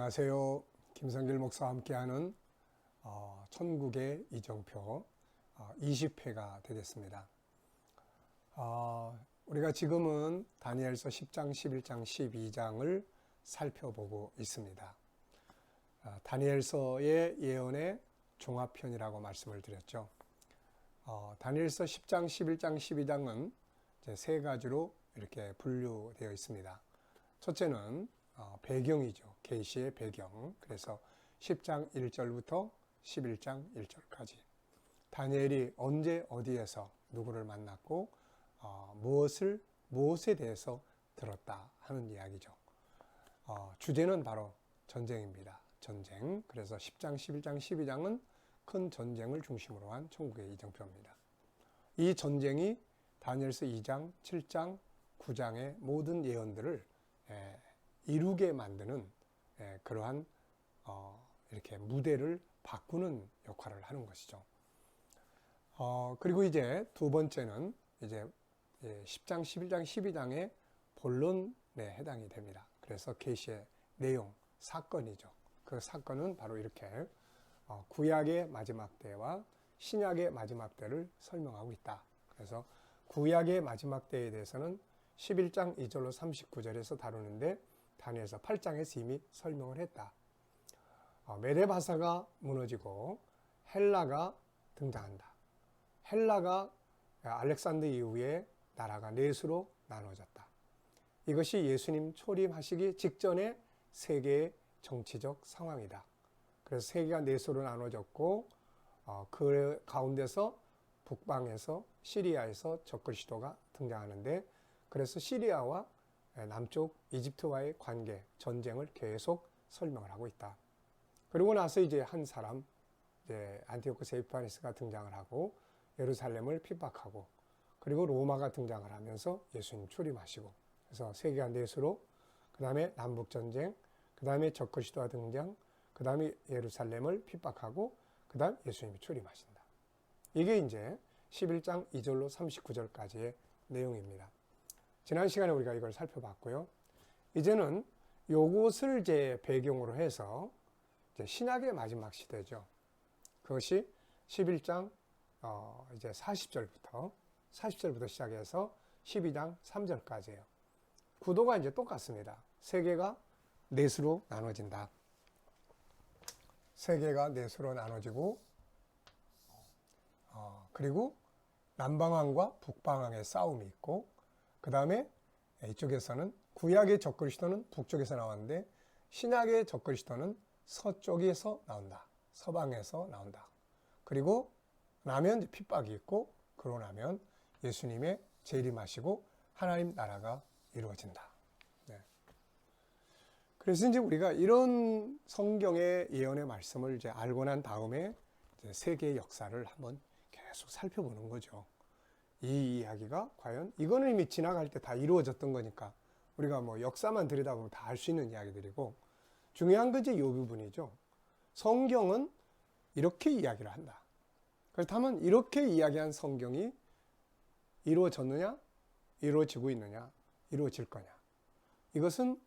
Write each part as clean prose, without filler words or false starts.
안녕하세요. 김성길 목사와 함께하는 천국의 이정표 20회가 되겠습니다. 우리가 지금은 다니엘서 10장, 11장, 12장을 살펴보고 있습니다. 다니엘서의 예언의 종합편이라고 말씀을 드렸죠. 다니엘서 10장, 11장, 12장은 이제 세 가지로 이렇게 분류되어 있습니다. 첫째는 배경이죠. 계시의 배경. 그래서 10장 1절부터 11장 1절까지 다니엘이 언제 어디에서 누구를 만났고 무엇에 대해서 들었다 하는 이야기죠. 주제는 바로 전쟁입니다. 전쟁. 그래서 10장, 11장, 12장은 큰 전쟁을 중심으로 한 천국의 이정표입니다. 이 전쟁이 다니엘서 2장, 7장, 9장의 모든 예언들을 이루게 만드는 그러한 이렇게 무대를 바꾸는 역할을 하는 것이죠. 그리고 이제 두 번째는 이제 10장, 11장, 12장의 본론에 해당이 됩니다. 그래서 계시의 내용, 사건이죠. 그 사건은 바로 이렇게 구약의 마지막 때와 신약의 마지막 때를 설명하고 있다. 그래서 구약의 마지막 때에 대해서는 11장 2절로 39절에서 다루는데 다니엘서 8장에서 이미 설명을 했다. 메데바사가 무너지고 헬라가 등장한다. 헬라가 알렉산더 이후에 나라가 넷으로 나눠졌다. 이것이 예수님 초림하시기 직전의 세계의 정치적 상황이다. 그래서 세계가 넷으로 나눠졌고 그 가운데서 북방에서 시리아에서 적그리스도가 등장하는데 그래서 시리아와 남쪽 이집트와의 관계, 전쟁을 계속 설명을 하고 있다. 그리고 나서 이제 한 사람, 안티오코스 에피파네스가 등장을 하고 예루살렘을 핍박하고 그리고 로마가 등장을 하면서 예수님 출임하시고 그래서 세계가 넷으로 그 다음에 남북전쟁, 그 다음에 적그리스도가 등장, 그 다음에 예루살렘을 핍박하고 그 다음 예수님이 출임하신다. 이게 이제 11장 2절로 39절까지의 내용입니다. 지난 시간에 우리가 이걸 살펴봤고요. 이제는 요것을 이제 배경으로 해서 이제 신약의 마지막 시대죠. 그것이 11장 이제 40절부터 시작해서 12장 3절까지예요. 구도가 이제 똑같습니다. 세계가 넷으로 나눠진다. 세계가 넷으로 나눠지고 그리고 남방왕과 북방왕의 싸움이 있고 그 다음에 이쪽에서는 구약의 적그리스도는 북쪽에서 나왔는데 신약의 적그리스도는 서쪽에서 나온다. 서방에서 나온다. 그리고 나면 이제 핍박이 있고 그러고 나면 예수님의 재림하시고 하나님 나라가 이루어진다. 네. 그래서 이제 우리가 이런 성경의 예언의 말씀을 이제 알고 난 다음에 이제 세계의 역사를 한번 계속 살펴보는 거죠. 이 이야기가 과연 이거는 이미 지나갈 때 다 이루어졌던 거니까 우리가 뭐 역사만 들여다보면 다 알 수 있는 이야기들이고 중요한 것이 이 부분이죠. 성경은 이렇게 이야기를 한다. 그렇다면 이렇게 이야기한 성경이 이루어졌느냐? 이루어지고 있느냐? 이루어질 거냐? 이것은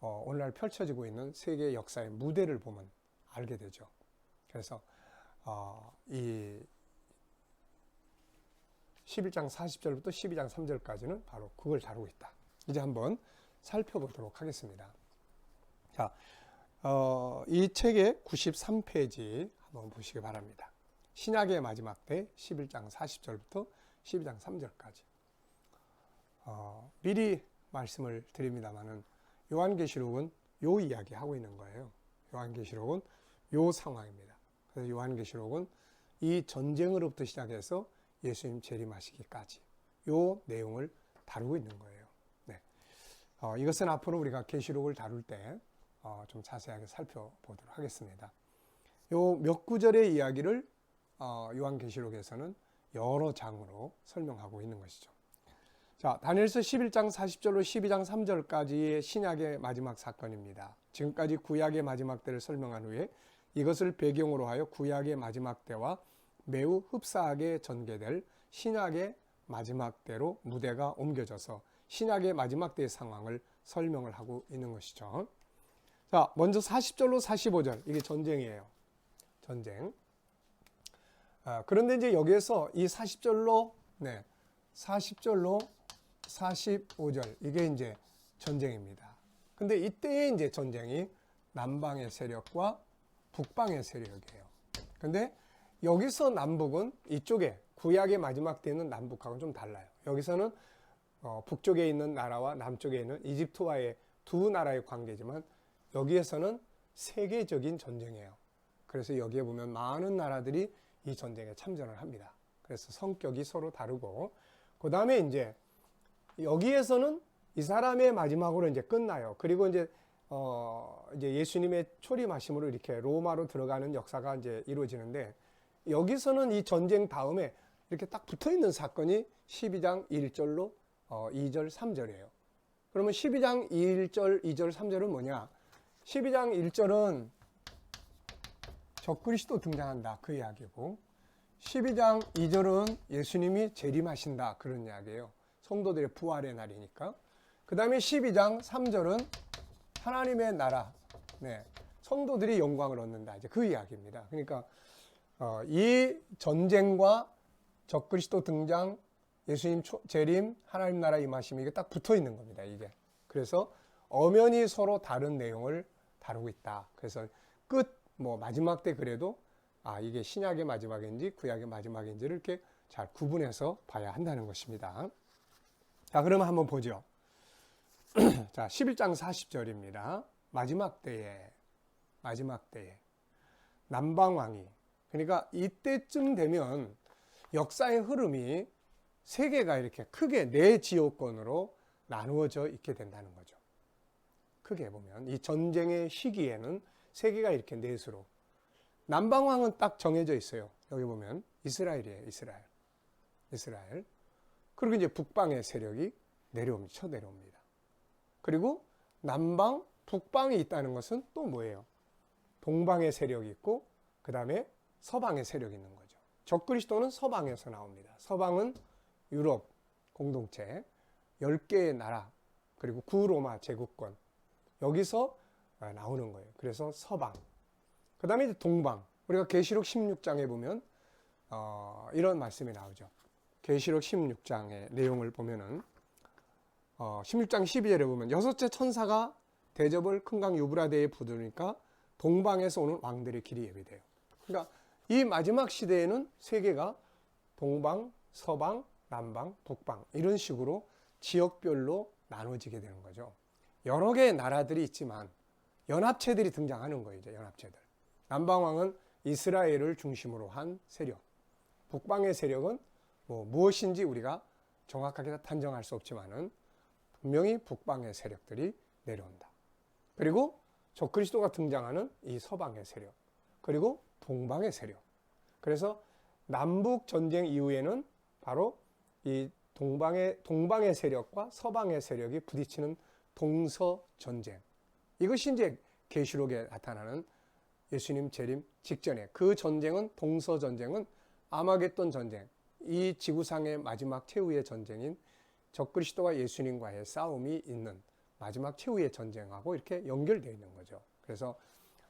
오늘날 펼쳐지고 있는 세계 역사의 무대를 보면 알게 되죠. 그래서 이 11장 40절부터 12장 3절까지는 바로 그걸 다루고 있다. 이제 한번 살펴보도록 하겠습니다. 자, 이 책의 93페이지 한번 보시기 바랍니다. 신약의 마지막 때 11장 40절부터 12장 3절까지. 미리 말씀을 드립니다마는 요한계시록은 요 이야기 하고 있는 거예요. 요한계시록은 요 상황입니다. 그래서 요한계시록은 이 전쟁으로부터 시작해서 예수님 재림하시기까지 요 내용을 다루고 있는 거예요. 네. 이것은 앞으로 우리가 계시록을 다룰 때 좀 자세하게 살펴보도록 하겠습니다. 요 몇 구절의 이야기를 요한계시록에서는 여러 장으로 설명하고 있는 것이죠. 자, 다니엘서 11장 40절로 12장 3절까지의 신약의 마지막 사건입니다. 지금까지 구약의 마지막 때를 설명한 후에 이것을 배경으로 하여 구약의 마지막 때와 매우 흡사하게 전개될 신약의 마지막 때로 무대가 옮겨져서 신약의 마지막 때의 상황을 설명을 하고 있는 것이죠. 자, 먼저 40절로 45절. 이게 전쟁이에요. 전쟁. 그런데 이제 여기에서 이 40절로 45절 이게 이제 전쟁입니다. 근데 이때에 이제 전쟁이 남방의 세력과 북방의 세력이에요. 근데 여기서 남북은 이쪽에 구약의 마지막 때는 남북하고는 좀 달라요. 여기서는 북쪽에 있는 나라와 남쪽에 있는 이집트와의 두 나라의 관계지만 여기에서는 세계적인 전쟁이에요. 그래서 여기에 보면 많은 나라들이 이 전쟁에 참전을 합니다. 그래서 성격이 서로 다르고, 그 다음에 이제 여기에서는 이 사람의 마지막으로 이제 끝나요. 그리고 이제 예수님의 초림하심으로 이렇게 로마로 들어가는 역사가 이제 이루어지는데, 여기서는 이 전쟁 다음에 이렇게 딱 붙어 있는 사건이 12장 1절로 2절, 3절이에요. 그러면 12장 1절, 2절, 3절은 뭐냐? 12장 1절은 적그리스도 등장한다, 그 이야기고, 12장 2절은 예수님이 재림하신다, 그런 이야기예요. 성도들의 부활의 날이니까. 그 다음에 12장 3절은 하나님의 나라, 성도들이 영광을 얻는다, 이제 그 이야기입니다. 그러니까 이 전쟁과 적그리스도 등장, 예수님 재림, 하나님 나라 임하심, 이게 딱 붙어 있는 겁니다, 이게. 그래서 엄연히 서로 다른 내용을 다루고 있다. 그래서 마지막 때 그래도 이게 신약의 마지막인지 구약의 마지막인지를 이렇게 잘 구분해서 봐야 한다는 것입니다. 자, 그러면 한번 보죠. 자, 11장 40절입니다. 마지막 때에 남방왕이, 그러니까 이때쯤 되면 역사의 흐름이 세계가 이렇게 크게 네 지역권으로 나누어져 있게 된다는 거죠. 크게 보면 이 전쟁의 시기에는 세계가 이렇게 넷으로, 남방왕은 딱 정해져 있어요. 여기 보면 이스라엘이에요. 이스라엘. 그리고 이제 북방의 세력이 쳐내려옵니다. 그리고 남방, 북방이 있다는 것은 또 뭐예요? 동방의 세력이 있고, 그 다음에 서방의 세력이 있는 거죠. 적그리스도는 서방에서 나옵니다. 서방은 유럽 공동체, 10개의 나라, 그리고 구로마 제국권, 여기서 나오는 거예요. 그래서 서방. 그 다음에 이제 동방. 우리가 계시록 16장에 보면 이런 말씀이 나오죠. 계시록 16장의 내용을 보면은 16장 12절에 보면 여섯째 천사가 대접을 큰 강 유브라데에 부으니까 동방에서 오는 왕들의 길이 예비돼요. 그러니까 이 마지막 시대에는 세계가 동방, 서방, 남방, 북방 이런 식으로 지역별로 나눠지게 되는 거죠. 여러 개의 나라들이 있지만 연합체들이 등장하는 거예요. 이제 연합체들. 남방왕은 이스라엘을 중심으로 한 세력, 북방의 세력은 무엇인지 우리가 정확하게 단정할 수 없지만은 분명히 북방의 세력들이 내려온다. 그리고 적그리스도가 등장하는 이 서방의 세력, 그리고 동방의 세력. 그래서 남북 전쟁 이후에는 바로 이 동방의 세력과 서방의 세력이 부딪히는 동서 전쟁. 이것이 이제 계시록에 나타나는 예수님 재림 직전에 그 전쟁은, 동서 전쟁은 아마겟돈 전쟁, 이 지구상의 마지막 최후의 전쟁인 적그리스도와 예수님과의 싸움이 있는 마지막 최후의 전쟁하고 이렇게 연결되어 있는 거죠. 그래서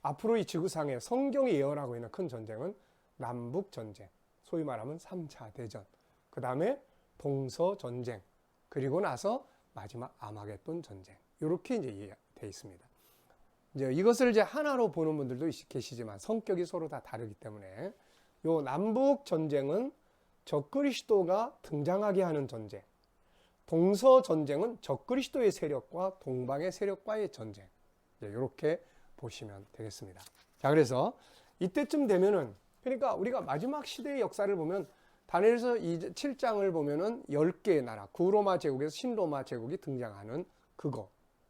앞으로 이 지구상에 성경이 예언하고 있는 큰 전쟁은 남북 전쟁, 소위 말하면 3차 대전, 그 다음에 동서 전쟁, 그리고 나서 마지막 아마겟돈 전쟁, 이렇게 이제 되어 있습니다. 이제 이것을 이제 하나로 보는 분들도 계시지만 성격이 서로 다 다르기 때문에 요 남북 전쟁은 적그리스도가 등장하게 하는 전쟁, 동서 전쟁은 적그리스도의 세력과 동방의 세력과의 전쟁, 이렇게 보시면 되겠습니다. 자, 그래서 이때쯤 되면은, 그러니까 우리가 마지막 시대의 역사를 보면 다니엘서 7장을 보면은 10개의 나라, 구로마 제국에서 신로마 제국이 등장하는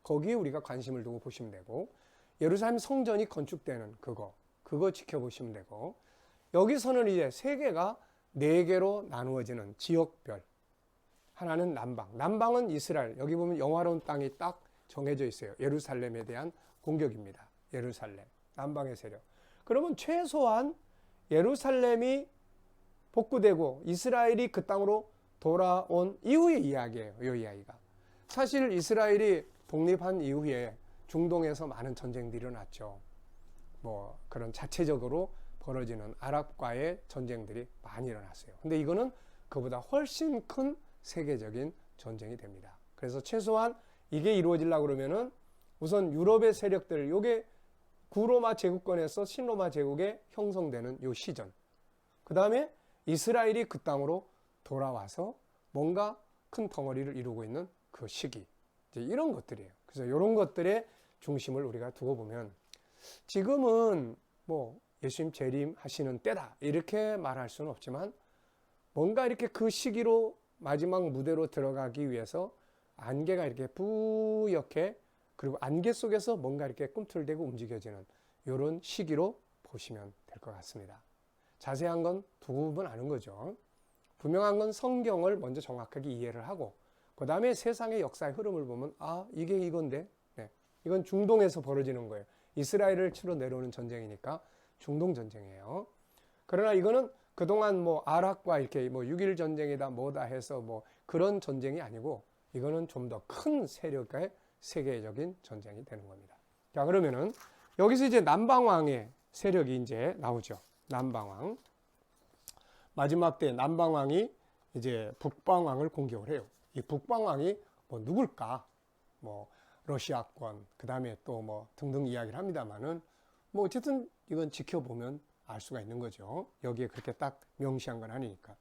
거기에 우리가 관심을 두고 보시면 되고, 예루살렘 성전이 건축되는 그거 지켜보시면 되고, 여기서는 이제 세계가 4개로 나누어지는 지역별, 하나는 남방은 이스라엘, 여기 보면 영화로운 땅이 딱 정해져 있어요. 예루살렘에 대한 공격입니다. 예루살렘, 남방의 세력. 그러면 최소한 예루살렘이 복구되고 이스라엘이 그 땅으로 돌아온 이후의 이야기예요. 이 이야기가. 사실 이스라엘이 독립한 이후에 중동에서 많은 전쟁들이 일어났죠. 뭐 그런 자체적으로 벌어지는 아랍과의 전쟁들이 많이 일어났어요. 근데 이거는 그보다 훨씬 큰 세계적인 전쟁이 됩니다. 그래서 최소한 이게 이루어지려고 그러면은 우선 유럽의 세력들, 요게 구로마 제국권에서 신로마 제국에 형성되는 요 시전. 그 다음에 이스라엘이 그 땅으로 돌아와서 뭔가 큰 덩어리를 이루고 있는 그 시기. 이제 이런 것들이에요. 그래서 이런 것들의 중심을 우리가 두고 보면 지금은 뭐 예수님 재림하시는 때다 이렇게 말할 수는 없지만 뭔가 이렇게 그 시기로 마지막 무대로 들어가기 위해서 안개가 이렇게 뿌옇게 그리고 안개 속에서 뭔가 이렇게 꿈틀대고 움직여지는 이런 시기로 보시면 될 것 같습니다. 자세한 건 두고 보면 아는 거죠. 분명한 건 성경을 먼저 정확하게 이해를 하고 그 다음에 세상의 역사의 흐름을 보면 아 이게 이건데 네. 이건 중동에서 벌어지는 거예요. 이스라엘을 치러 내려오는 전쟁이니까 중동 전쟁이에요. 그러나 이거는 그동안 뭐 아랍과 이렇게 뭐 6.1 전쟁이다 뭐다 해서 뭐 그런 전쟁이 아니고 이거는 좀 더 큰 세력의 세계적인 전쟁이 되는 겁니다. 자, 그러면은 여기서 이제 남방왕의 세력이 이제 나오죠. 남방왕. 마지막 때 남방왕이 이제 북방왕을 공격을 해요. 이 북방왕이 뭐 누굴까? 뭐 러시아권, 그 다음에 또 뭐 등등 이야기를 합니다만은 뭐 어쨌든 이건 지켜보면 알 수가 있는 거죠. 여기에 그렇게 딱 명시한 건 아니니까.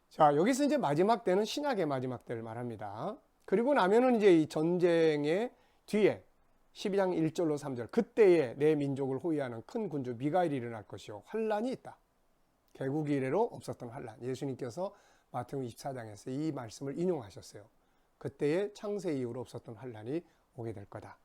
자, 여기서 이제 마지막 때는 신약의 마지막 때를 말합니다. 그리고 나면은 이제 이 전쟁의 뒤에 12장 1절로 3절 그때에 내 민족을 호위하는 큰 군주 미가엘이 일어날 것이요 환란이 있다. 개국 이래로 없었던 환란. 예수님께서 마태복음 24장에서 이 말씀을 인용하셨어요. 그때의 창세 이후로 없었던 환란이 오게 될 거다.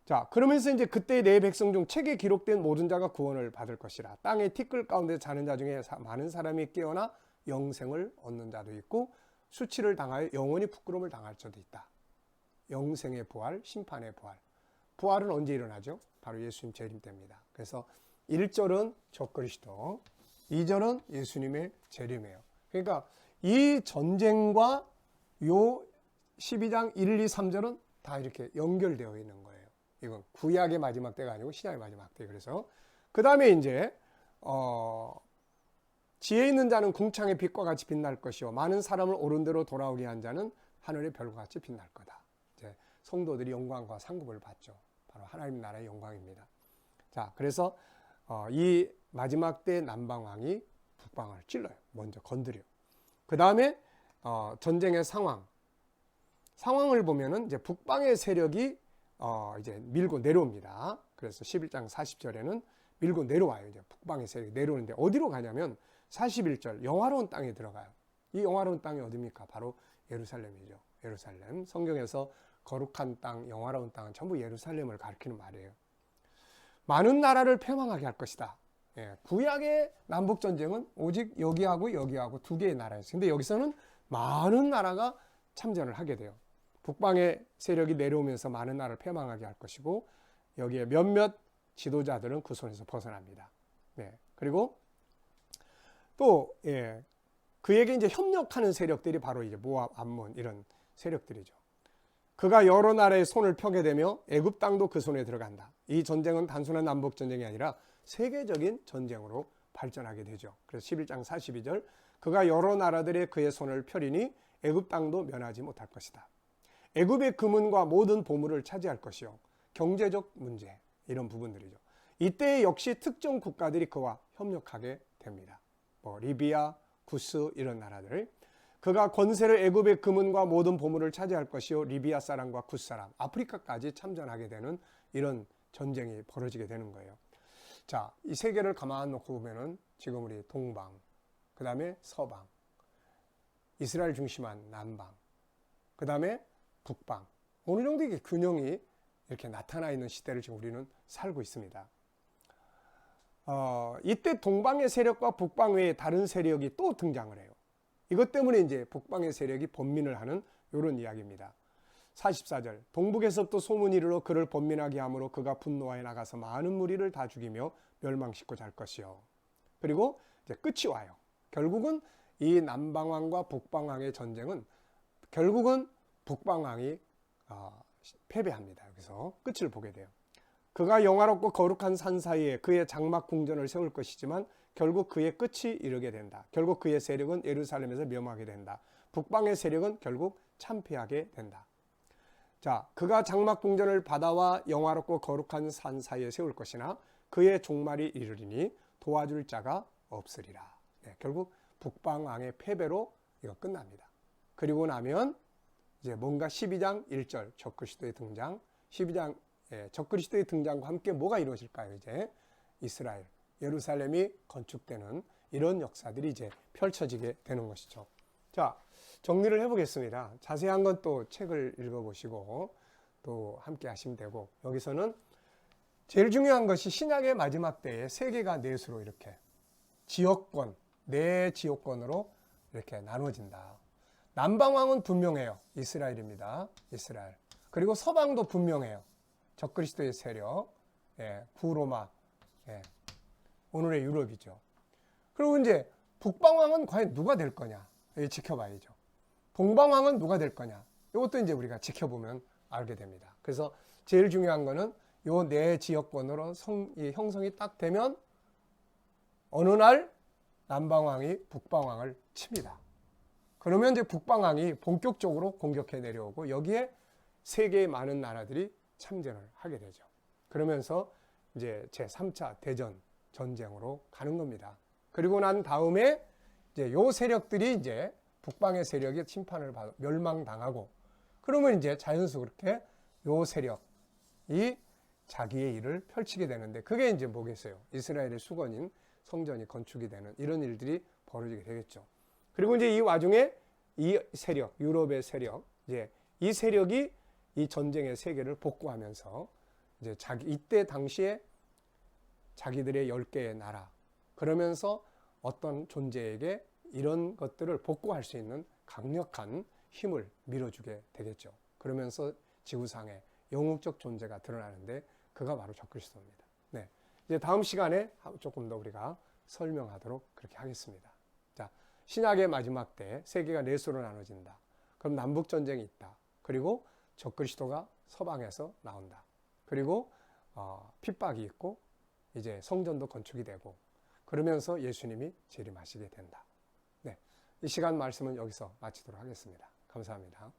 자, 그러면서 이제 그때 내 백성 중 책에 기록된 모든 자가 구원을 받을 것이라. 땅의 티끌 가운데 자는 자 중에 많은 사람이 깨어나 영생을 얻는 자도 있고 수치를 당하여 영원히 부끄러움을 당할 자도 있다. 영생의 부활, 심판의 부활. 부활은 언제 일어나죠? 바로 예수님 재림 때입니다. 그래서 1절은 적그리스도, 2절은 예수님의 재림이에요. 그러니까 이 전쟁과 요 12장 1, 2, 3절은 다 이렇게 연결되어 있는 거예요. 이건 구약의 마지막 때가 아니고 신약의 마지막 때. 그래서 그 다음에 이제 지혜 있는 자는 궁창의 빛과 같이 빛날 것이요 많은 사람을 옳은 대로 돌아오게 한 자는 하늘의 별과 같이 빛날 거다. 이제 성도들이 영광과 상급을 받죠. 바로 하나님 나라의 영광입니다. 자, 그래서 이 마지막 때 남방왕이 북방을 찔러요. 먼저 건드려요. 그 다음에 전쟁의 상황을 보면은 이제 북방의 세력이 이제 밀고 내려옵니다. 그래서 11장 40절에는 밀고 내려와요. 이제 북방의 세력이 내려오는데 어디로 가냐면 41절 영화로운 땅에 들어가요. 이 영화로운 땅이 어디입니까? 바로 예루살렘이죠. 예루살렘. 성경에서 거룩한 땅, 영화로운 땅은 전부 예루살렘을 가리키는 말이에요. 많은 나라를 패망하게 할 것이다. 예, 구약의 남북전쟁은 오직 여기하고 두 개의 나라였어요. 근데 여기서는 많은 나라가 참전을 하게 돼요. 북방의 세력이 내려오면서 많은 나라를 패망하게 할 것이고 여기에 몇몇 지도자들은 그 손에서 벗어납니다. 네, 그리고 또 그에게 이제 협력하는 세력들이 바로 이제 모압, 암몬 이런 세력들이죠. 그가 여러 나라의 손을 펴게 되며 애굽 땅도 그 손에 들어간다. 이 전쟁은 단순한 남북 전쟁이 아니라 세계적인 전쟁으로 발전하게 되죠. 그래서 11장 42절 그가 여러 나라들의 그의 손을 펴리니 애굽 땅도 면하지 못할 것이다. 애굽의 금은과 모든 보물을 차지할 것이요 경제적 문제 이런 부분들이죠. 이때 역시 특정 국가들이 그와 협력하게 됩니다. 뭐 리비아, 구스 이런 나라들. 그가 권세를 애굽의 금은과 모든 보물을 차지할 것이요 리비아 사람과 구스 사람, 아프리카까지 참전하게 되는 이런 전쟁이 벌어지게 되는 거예요. 자, 이 세계를 가만 놓고 보면은 지금 우리 동방, 그 다음에 서방, 이스라엘 중심한 남방, 그 다음에 북방. 어느 정도 이게 균형이 이렇게 나타나 있는 시대를 지금 우리는 살고 있습니다. 이때 동방의 세력과 북방 외에 다른 세력이 또 등장을 해요. 이것 때문에 이제 북방의 세력이 번민을 하는 이런 이야기입니다. 44절 동북에서부터 소문이 이르러 그를 번민하게 하므로 그가 분노하여 나가서 많은 무리를 다 죽이며 멸망시키고자 할 것이요. 그리고 이제 끝이 와요. 결국은 이 남방왕과 북방왕의 전쟁은 결국은 북방왕이 패배합니다. 여기서 끝을 보게 돼요. 그가 영화롭고 거룩한 산 사이에 그의 장막 궁전을 세울 것이지만 결국 그의 끝이 이르게 된다. 결국 그의 세력은 예루살렘에서 멸망하게 된다. 북방의 세력은 결국 참패하게 된다. 자, 그가 장막 궁전을 바다와 영화롭고 거룩한 산 사이에 세울 것이나 그의 종말이 이르리니 도와줄 자가 없으리라. 네, 결국 북방왕의 패배로 이거 끝납니다. 그리고 나면 이제 뭔가 12장 1절 적그리스도의 등장, 12장 적그리스도의 등장과 함께 뭐가 이루어질까요? 이제 이스라엘, 예루살렘이 건축되는 이런 역사들이 이제 펼쳐지게 되는 것이죠. 자, 정리를 해보겠습니다. 자세한 건 또 책을 읽어보시고 또 함께 하시면 되고, 여기서는 제일 중요한 것이 신약의 마지막 때에 세계가 넷으로 이렇게 지역권, 네 지역권으로 이렇게 나눠진다. 남방왕은 분명해요. 이스라엘입니다. 이스라엘. 그리고 서방도 분명해요. 적그리스도의 세력, 구로마, 오늘의 유럽이죠. 그리고 이제 북방왕은 과연 누가 될 거냐? 지켜봐야죠. 동방왕은 누가 될 거냐? 이것도 이제 우리가 지켜보면 알게 됩니다. 그래서 제일 중요한 거는 요 네 지역권으로 형성이 딱 되면 어느 날 남방왕이 북방왕을 칩니다. 그러면 이제 북방왕이 본격적으로 공격해 내려오고 여기에 세계의 많은 나라들이 참전을 하게 되죠. 그러면서 이제 제3차 대전 전쟁으로 가는 겁니다. 그리고 난 다음에 이제 요 세력들이 이제 북방의 세력이 침판을 받아 멸망당하고, 그러면 이제 자연스럽게 그렇게 요 세력이 자기의 일을 펼치게 되는데, 그게 이제 뭐겠어요? 이스라엘의 수건인 성전이 건축이 되는 이런 일들이 벌어지게 되겠죠. 그리고 이제 이 와중에 이 세력, 유럽의 세력, 이제 이 세력이 이 전쟁의 세계를 복구하면서 이제 이때 당시에 자기들의 10개의 나라, 그러면서 어떤 존재에게 이런 것들을 복구할 수 있는 강력한 힘을 밀어주게 되겠죠. 그러면서 지구상에 영웅적 존재가 드러나는데 그가 바로 적그리스도입니다. 네, 이제 다음 시간에 조금 더 우리가 설명하도록 그렇게 하겠습니다. 자, 신약의 마지막 때 세계가 넷으로 나눠진다. 그럼 남북 전쟁이 있다. 그리고 적그리스도가 서방에서 나온다. 그리고 핍박이 있고 이제 성전도 건축이 되고, 그러면서 예수님이 재림하시게 된다. 네, 이 시간 말씀은 여기서 마치도록 하겠습니다. 감사합니다.